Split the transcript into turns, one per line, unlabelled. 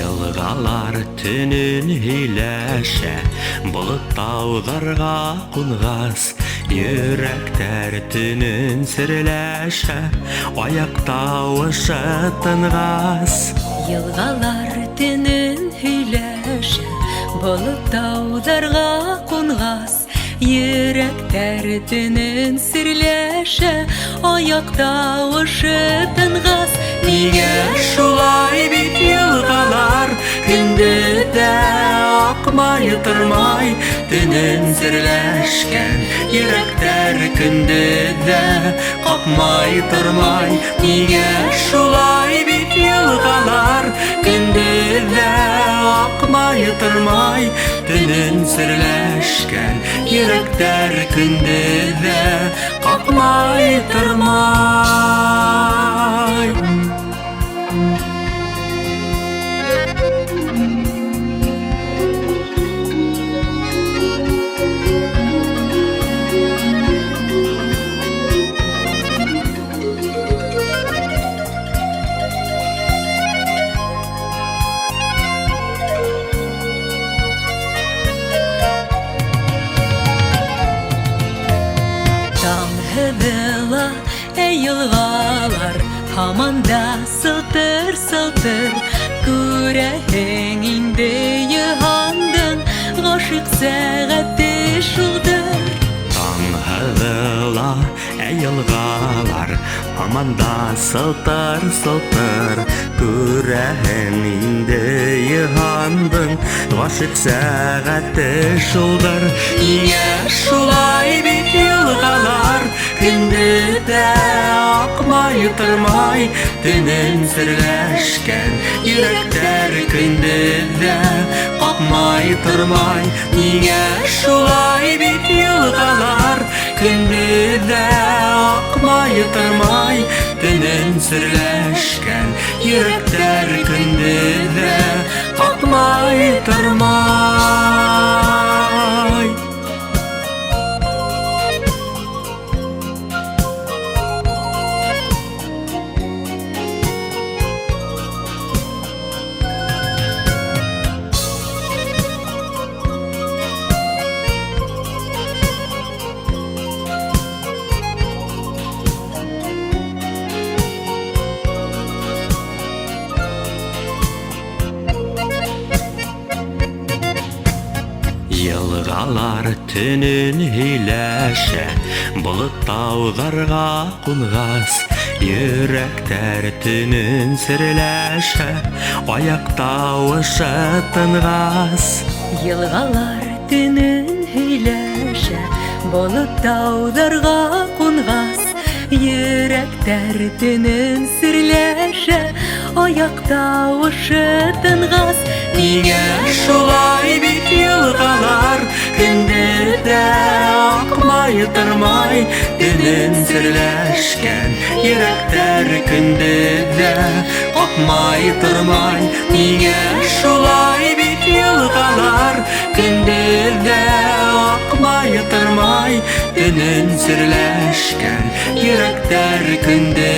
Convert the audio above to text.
Елгалар түнін һөйләшә, болыт тауҙарға ҡунғас, йөрәктәр түнін серләшә, аяҡ тауышы тынғас.
Елгалар түнін һөйләшә, болыт тауҙарға ҡунғас, йөрәктәр түнін серләшә, аяҡ тауышы тынғас.
Нигә шулай бит елгалар, көндө дә аҡмай тормай, төнөн серләшкән йөрәктәр көндө дә ҡаҡмай тормай. Нигә шулай бит елгалар, көндө дә аҡмай тормай, төнөн серләшкән йөрәктәр көндө дә ҡаҡмай тормай.
Таң һыҙыла, йылғалар, һаман да сылтыр-сылтыр. Күрәһең инде йыһандың ғашиҡ сәғәте шулдыр.
Таң һыҙыла, йылғалар, һаман да сылтыр-сылтыр. Күрәһең инде йыһандың ғашиҡ сәғәте шулдыр. Нигә шулай бит йылғалар, көндө дә аҡмай тормай, төнөн серләшкән йөрәктәр көндө дә ҡаҡмай тормай. Нигә шулай бит йылғалар, көндө дә аҡмай тормай, төнөн серләшкән йөрәктәр көндө дә ҡаҡмай тормай. Елгалар түнін һөйләшә, болыт тауҙарға ҡунғас, йөрәктәр түнін серләшә, аяҡ тауышы тынғас.
Йылғалар түнін һөйләшә, болыт тауҙарға ҡунғас, йөрәктәр түнін серләшә, аяҡ тауышы тынғас.
Нигә шулай бит йылғалар, көндө дә аҡмай тормай, төнөн серләшкән йөрәктәр көндө дә ҡаҡмай тормай. Нигә шулай бит йылғалар, көндө дә аҡмай тормай, төнөн серләшкән йөрәктәр көндө